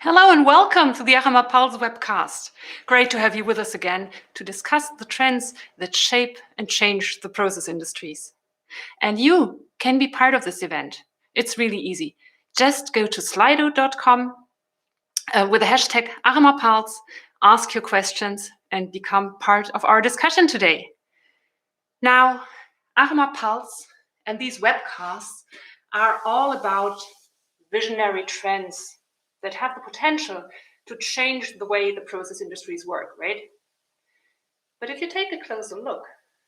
Hello and welcome to the ACHEMA Pulse Webcast. Great to have you with us again to discuss the trends that shape and change the process industries. And you can be part of this event. It's really easy. Just go to slido.com with the hashtag ACHEMA Pulse, ask your questions, and become part of our discussion today. Now, ACHEMA Pulse and these webcasts are all about visionary trends that have the potential to change the way the process industries work, right? But if you take a closer look,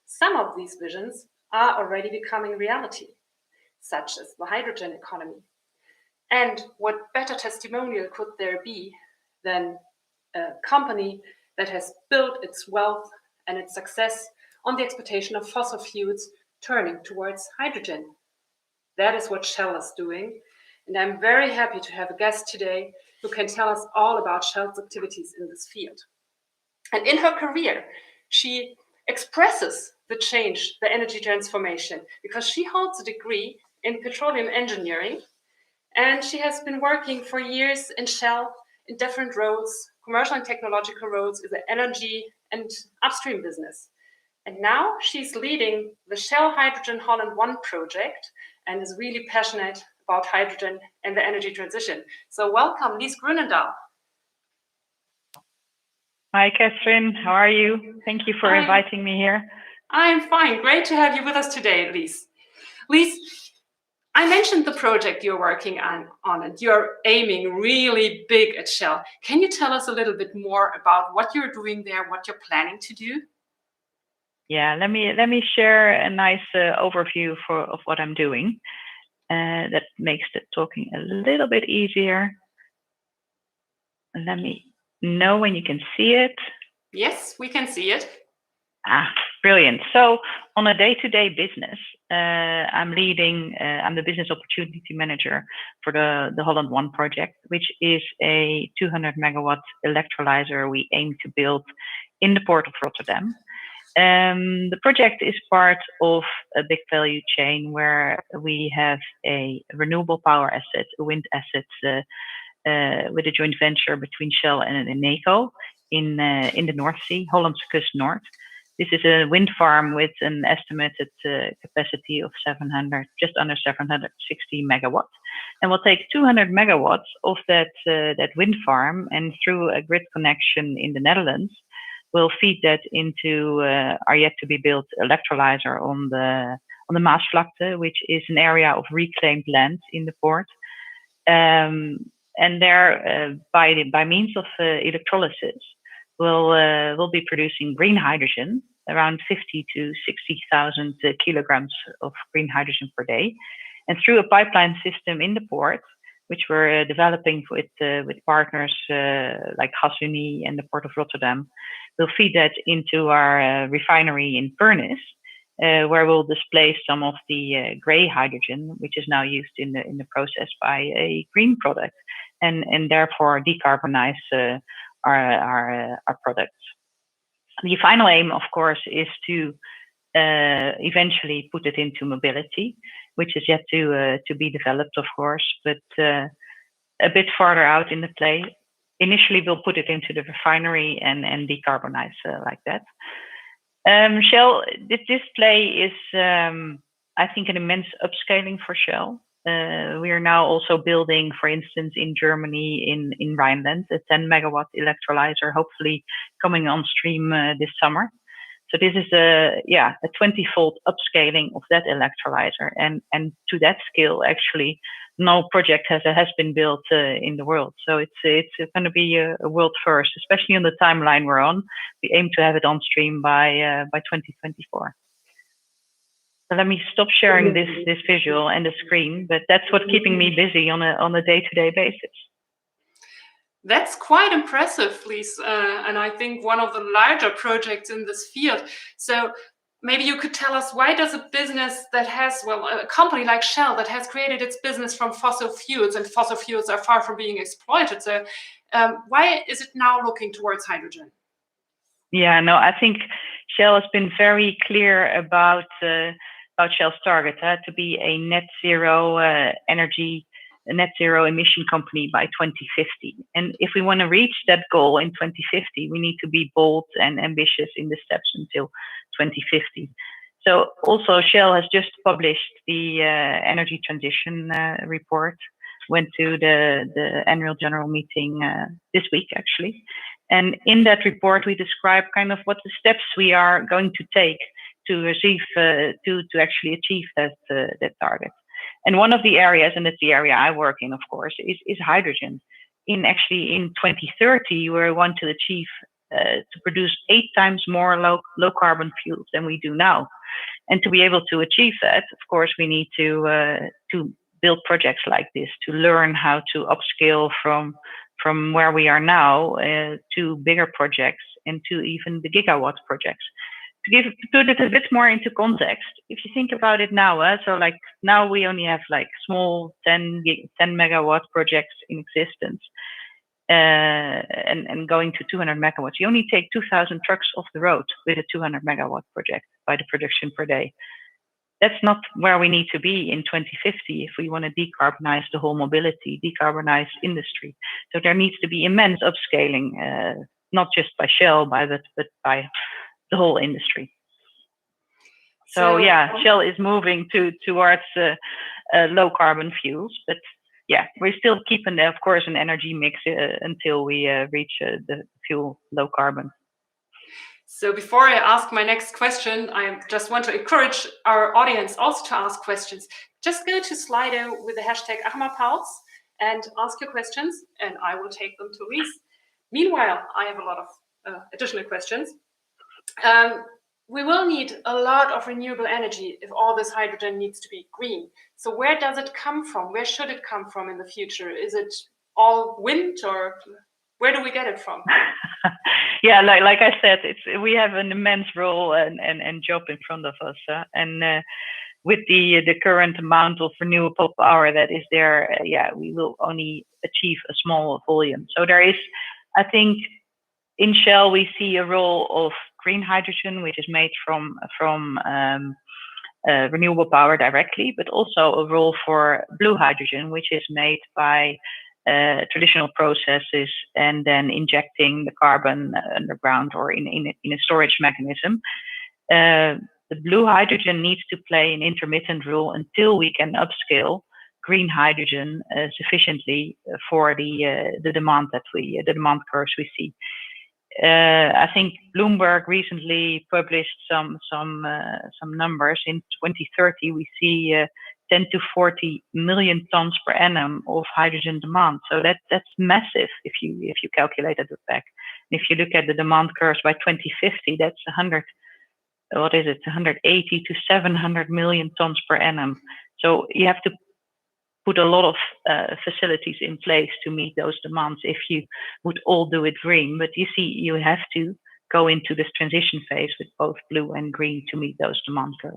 some of these visions are already becoming reality, such as the hydrogen economy. And what better testimonial could there be than a company that has built its wealth and its success on the exploitation of fossil fuels turning towards hydrogen? That is what Shell is doing. And I'm very happy to have a guest today who can tell us all about Shell's activities in this field. And in her career, she expresses the change, the energy transformation, because she holds a degree in petroleum engineering. And she has been working for years in Shell in different roles, commercial and technological roles in the energy and upstream business. And now she's leading the Shell Hydrogen Holland 1 project and is really passionate about hydrogen and the energy transition. So welcome, Lijs Groenendal. Hi, Catherine. How are you? Thank you for inviting me here. I'm fine. Great to have you with us today, Lijs. Lijs, I mentioned the project you're working on and you're aiming really big at Shell. Can you tell us a little bit more about what you're doing there, what you're planning to do? Yeah, let me share a nice overview of what I'm doing. That makes the talking a little bit easier. Let me know when you can see it. Yes, we can see it. Brilliant. So on a day-to-day business, I'm the business opportunity manager for the Holland 1 project, which is a 200 megawatt electrolyzer we aim to build in the port of Rotterdam. The project is part of a big value chain where we have a renewable power asset, a wind asset, with a joint venture between Shell and Eneco in the North Sea, Hollandse Kust Noord. This is a wind farm with an estimated capacity of just under 760 megawatts, and we'll take 200 megawatts of that wind farm, and through a grid connection in the Netherlands, we'll feed that into our yet to be built electrolyzer on the Maasvlakte, which is an area of reclaimed land in the port. And there, by means of electrolysis, we'll be producing green hydrogen, around 50 to 60,000 kilograms of green hydrogen per day, and through a pipeline system in the port, which we're developing with partners like Gasunie and the Port of Rotterdam. We'll feed that into our refinery in Pernis, where we'll displace some of the gray hydrogen, which is now used in the process, by a green product, and therefore decarbonize our products. The final aim, of course, is to eventually put it into mobility, which is yet to be developed, of course, but a bit farther out in the play. Initially, we'll put it into the refinery and decarbonize like that. Shell, this play is, I think, an immense upscaling for Shell. We are now also building, for instance, in Germany, in Rhineland, a 10 megawatt electrolyzer, hopefully coming on stream this summer. So this is a 20-fold upscaling of that electrolyzer, and to that scale, actually, no project has been built in the world. So it's going to be a world first, especially on the timeline we're on. We aim to have it on stream by 2024. So let me stop sharing this visual and the screen, but that's what's keeping me busy on a day-to-day basis. That's quite impressive, Lijs, and I think one of the larger projects in this field. So maybe you could tell us, why does a business that has, a company like Shell that has created its business from fossil fuels, and fossil fuels are far from being exploited, so why is it now looking towards hydrogen? Yeah, no, I think Shell has been very clear about Shell's target to be a net zero energy a net zero emission company by 2050. And if we want to reach that goal in 2050, we need to be bold and ambitious in the steps until 2050. So also Shell has just published the energy transition report, went to the annual general meeting this week, actually. And in that report, we describe kind of what the steps we are going to take to achieve that target. And one of the areas, and it's the area I work in, of course, is hydrogen. In 2030, we want to achieve to produce 8 times more low carbon fuels than we do now. And to be able to achieve that, of course, we need to build projects like this, to learn how to upscale from where we are now to bigger projects and to even the gigawatt projects. To put it a bit more into context, if you think about it now, so like now we only have like small 10 megawatt projects in existence, and going to 200 megawatts. You only take 2,000 trucks off the road with a 200 megawatt project by the production per day. That's not where we need to be in 2050 if we want to decarbonize the whole mobility, decarbonize industry. So there needs to be immense upscaling, not just by Shell, but by the whole industry. So yeah, Shell is moving towards low carbon fuels, but yeah, we're still keeping, of course, an energy mix until we reach the fuel low carbon. So before I ask my next question, I just want to encourage our audience also to ask questions. Just go to Slido with the hashtag ACHEMA Pulse and ask your questions, and I will take them to Lijs. Meanwhile, I have a lot of additional questions. We will need a lot of renewable energy if all this hydrogen needs to be green. So where does it come from? Where should it come from in the future? Is it all wind, or where do we get it from? Yeah, like I said, we have an immense role and job in front of us. And with the current amount of renewable power that is there, we will only achieve a small volume. So there is, I think, in Shell, we see a role of green hydrogen, which is made from renewable power directly, but also a role for blue hydrogen, which is made by traditional processes and then injecting the carbon underground or in a storage mechanism. The blue hydrogen needs to play an intermittent role until we can upscale green hydrogen sufficiently for the demand the demand curves we see. I think Bloomberg recently published some numbers. In 2030, we see 10 to 40 million tons per annum of hydrogen demand. So that's massive if you calculate it back. And if you look at the demand curves by 2050, that's 180 to 700 million tons per annum. So you have to put a lot of facilities in place to meet those demands if you would all do it green. But you see, you have to go into this transition phase with both blue and green to meet those demand curves.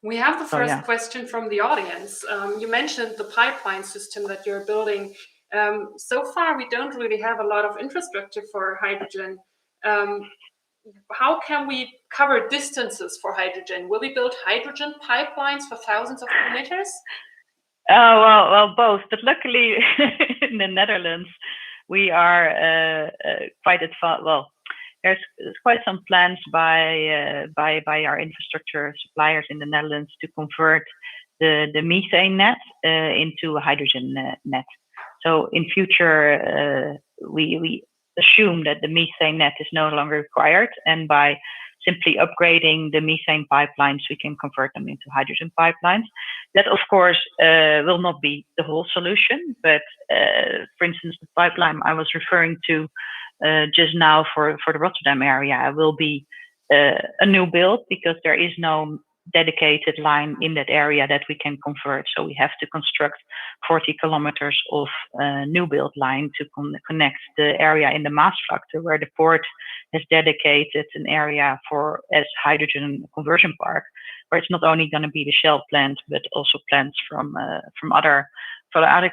We have the first question from the audience. You mentioned the pipeline system that you're building. So far, we don't really have a lot of infrastructure for hydrogen. How can we cover distances for hydrogen? Will we build hydrogen pipelines for thousands of kilometers? Well, both. But luckily, in the Netherlands, we are quite advanced. Well, there's quite some plans by our infrastructure suppliers in the Netherlands to convert the methane net into a hydrogen net. So in future, we assume that the methane net is no longer required, and by simply upgrading the methane pipelines, we can convert them into hydrogen pipelines. That, of course, will not be the whole solution, but for instance, the pipeline I was referring to just now for the Rotterdam area will be a new build, because there is no dedicated line in that area that we can convert. So we have to construct 40 kilometers of new build line to connect the area in the Maasvlakte, where the port has dedicated an area as hydrogen conversion park, where it's not only going to be the Shell plant, but also plants from other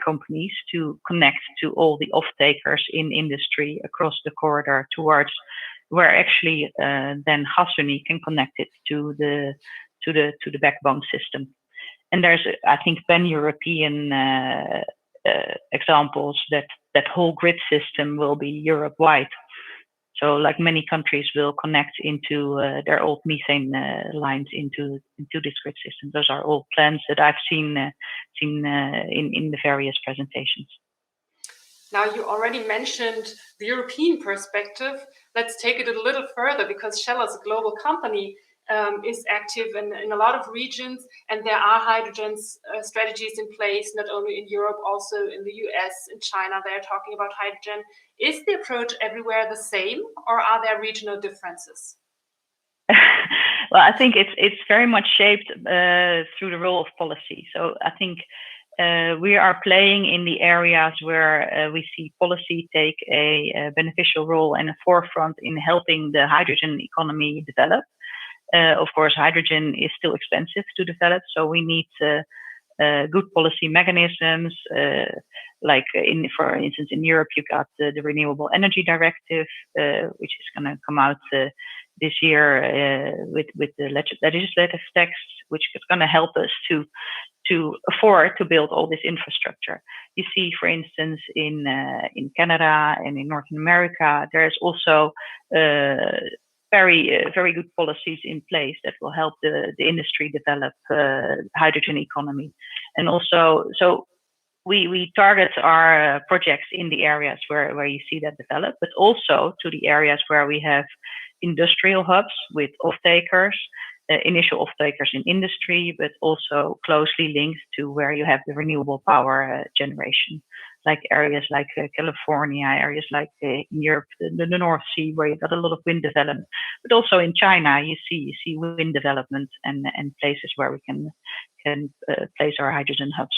companies to connect to all the off-takers in industry across the corridor towards where actually then Gasunie can connect it to the backbone system. And there's, I think, pan-European examples that whole grid system will be Europe-wide. So, like many countries will connect into their old methane lines into this grid system. Those are all plans that I've seen in the various presentations. Now, you already mentioned the European perspective. Let's take it a little further, because Shell as a global company is active in a lot of regions, and there are hydrogen strategies in place, not only in Europe, also in the US, in China, they're talking about hydrogen. Is the approach everywhere the same, or are there regional differences? Well, I think it's very much shaped through the role of policy. So I think we are playing in the areas where we see policy take a beneficial role and a forefront in helping the hydrogen economy develop. Of course, hydrogen is still expensive to develop, so we need good policy mechanisms. Like for instance, in Europe, you got the Renewable Energy Directive, which is going to come out this year with the legislative text, which is going to help us to afford to build all this infrastructure. You see, for instance, in Canada and in North America, there's also very good policies in place that will help the industry develop hydrogen economy. And also, so we target our projects in the areas where you see that develop, but also to the areas where we have industrial hubs with off-takers, initial off-takers in industry, but also closely linked to where you have the renewable power generation, like areas like California, areas like in Europe, the North Sea, where you got a lot of wind development, but also in China, you see wind development and places where we can place our hydrogen hubs.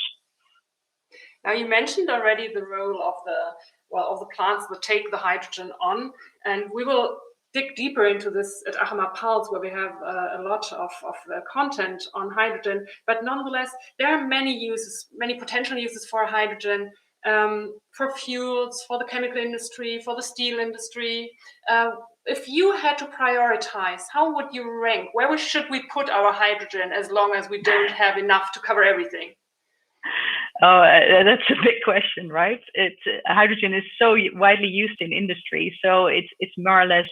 Now, you mentioned already the role of the plants that take the hydrogen on, and we will dig deeper into this at ACHEMA Pulse, where we have a lot of content on hydrogen. But nonetheless, there are many potential uses for hydrogen, for fuels, for the chemical industry, for the steel industry. If you had to prioritize, how would you rank? Where should we put our hydrogen, as long as we don't have enough to cover everything? Oh, that's a big question, right? Hydrogen is so widely used in industry, so it's more or less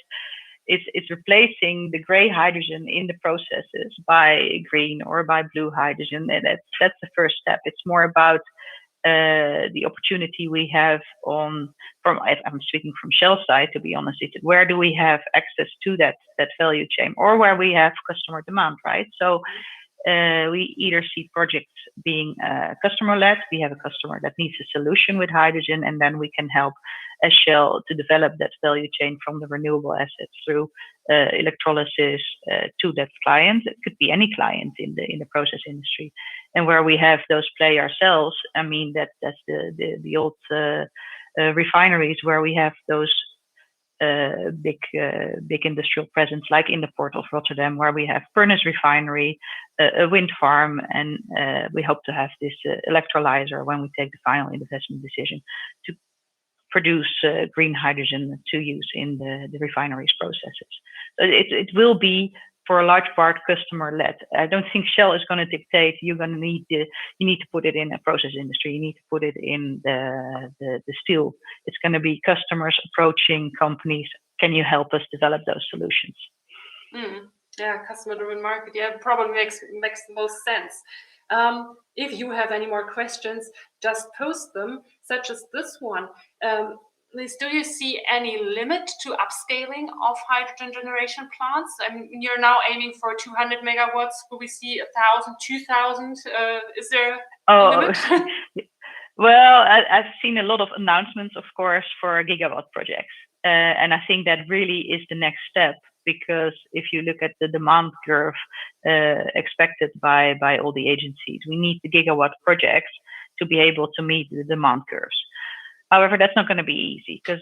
it's replacing the gray hydrogen in the processes by green or by blue hydrogen, and that's the first step. It's more about the opportunity we have I'm speaking from Shell side, to be honest. It's where do we have access to that value chain, or where we have customer demand, right? So we either see projects being customer-led. We have a customer that needs a solution with hydrogen, and then we can help as Shell to develop that value chain from the renewable assets through electrolysis to that client. It could be any client in the process industry, and where we have those play ourselves. I mean, that's the old refineries where we have those big industrial presence, like in the port of Rotterdam, where we have Furnace Refinery, a wind farm, and we hope to have this electrolyzer when we take the final investment decision to produce green hydrogen to use in the refineries processes. So it will be, for a large part, customer-led. I don't think Shell is going to dictate you need to put it in a process industry, you need to put it in the steel. It's going to be customers approaching companies. Can you help us develop those solutions? Yeah, customer-driven market. Yeah, probably makes the most sense. If you have any more questions, just post them, such as this one. Liz, do you see any limit to upscaling of hydrogen generation plants? I mean, you're now aiming for 200 megawatts. Will we see 1,000, 2,000? Is there a limit? Well, I've seen a lot of announcements, of course, for gigawatt projects. And I think that really is the next step, because if you look at the demand curve expected by all the agencies, we need the gigawatt projects to be able to meet the demand curves. However, that's not going to be easy, because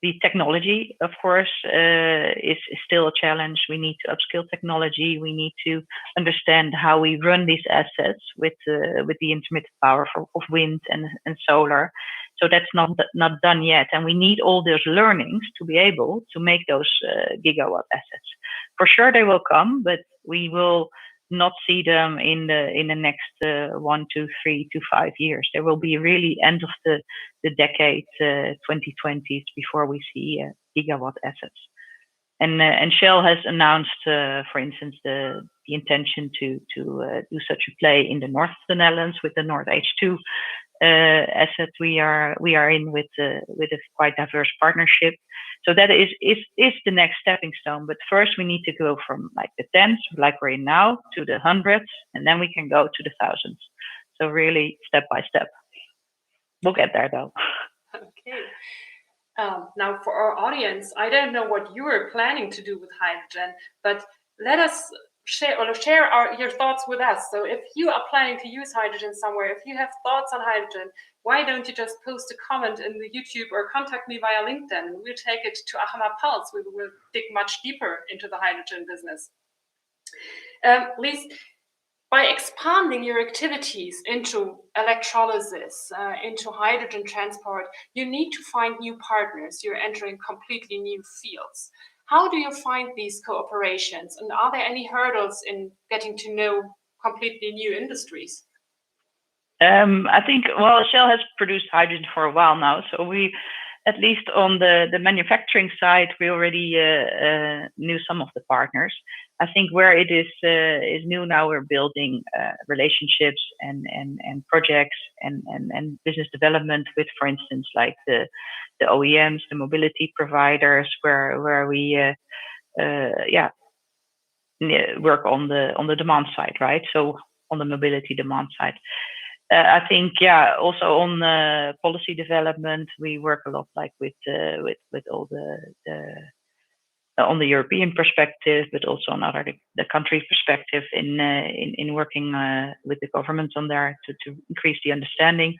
the technology, of course, is still a challenge. We need to upskill technology. We need to understand how we run these assets with the intermittent power of wind and solar. So that's not done yet, and we need all those learnings to be able to make those gigawatt assets. For sure, they will come, but we will not see them in the next 1 to 3 to 5 years. There will be really end of the decade 2020s before we see gigawatt assets. And Shell has announced, for instance, the intention to do such a play in the north of the Netherlands with the North H2 asset we are in with a quite diverse partnership. So that is the next stepping stone. But first we need to go from like the tens, like we're in now, to the hundreds, and then we can go to the thousands. So really step by step. We'll get there though. Okay. Now for our audience, I don't know what you are planning to do with hydrogen, but let us share your thoughts with us. So if you are planning to use hydrogen somewhere, if you have thoughts on hydrogen, why don't you just post a comment in the YouTube or contact me via LinkedIn? We'll take it to ACHEMA Pulse. We will dig much deeper into the hydrogen business. Lijs, by expanding your activities into electrolysis, into hydrogen transport, you need to find new partners. You're entering completely new fields. How do you find these cooperations? And are there any hurdles in getting to know completely new industries? I think, well, Shell has produced hydrogen for a while now. So we, at least on the manufacturing side, we already knew some of the partners. I think where it is new now, we're building relationships and projects and business development with, for instance, like the OEMs, the mobility providers, where we work on the demand side, right? So on the mobility demand side. I think, also on policy development, we work a lot like with all the on the European perspective, but also on the country perspective in working with the governments on there to increase the understanding.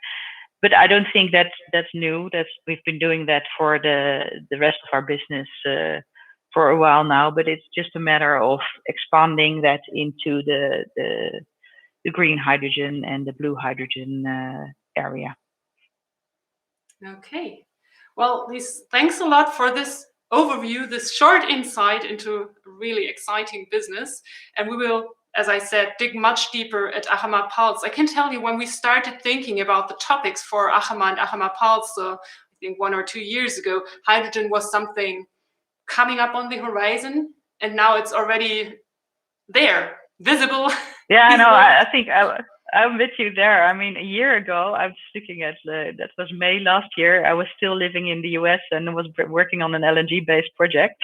But I don't think that's new. We've been doing that for the rest of our business for a while now. But it's just a matter of expanding that into the green hydrogen and the blue hydrogen area. Okay. Well, Lijs, thanks a lot for this overview, this short insight into a really exciting business. And we will, as I said, dig much deeper at ACHEMA Pulse. I can tell you when we started thinking about the topics for ACHEMA and ACHEMA Pulse, so I think 1 or 2 years ago, hydrogen was something coming up on the horizon, and now it's already there, visible. Yeah, I know. I think I'm with you there. I mean, a year ago, I was looking at that was May last year. I was still living in the US and was working on an LNG-based project.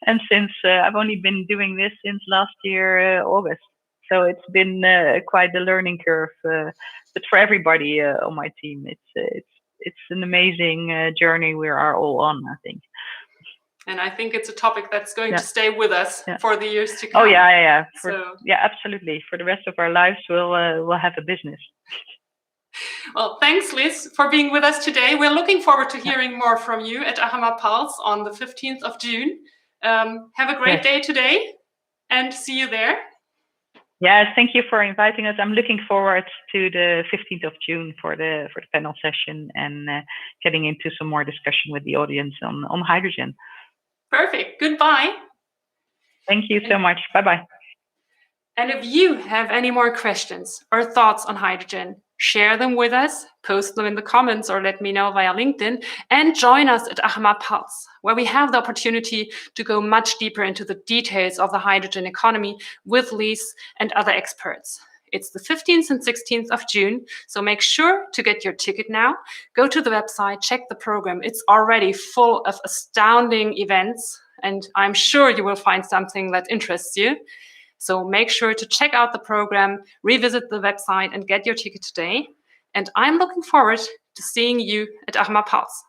And since I've only been doing this since last year, August. So it's been quite the learning curve. But for everybody on my team, it's an amazing journey we are all on, I think. And I think it's a topic that's going to stay with us for the years to come. Oh yeah. Absolutely. For the rest of our lives, we'll have a business. Well, thanks, Lijs, for being with us today. We're looking forward to hearing more from you at ACHEMA Pulse on the 15th of June. Have a great day today, and see you there. Yes, thank you for inviting us. I'm looking forward to the 15th of June for the panel session and getting into some more discussion with the audience on hydrogen. Perfect. Goodbye. Thank you so much. Bye-bye. And if you have any more questions or thoughts on hydrogen, share them with us, post them in the comments, or let me know via LinkedIn, and join us at ACHEMA Pulse, where we have the opportunity to go much deeper into the details of the hydrogen economy with Lijs and other experts. It's the 15th and 16th of June, so make sure to get your ticket now. Go to the website, check the program. It's already full of astounding events, and I'm sure you will find something that interests you. So make sure to check out the program, revisit the website, and get your ticket today. And I'm looking forward to seeing you at ACHEMA Pulse.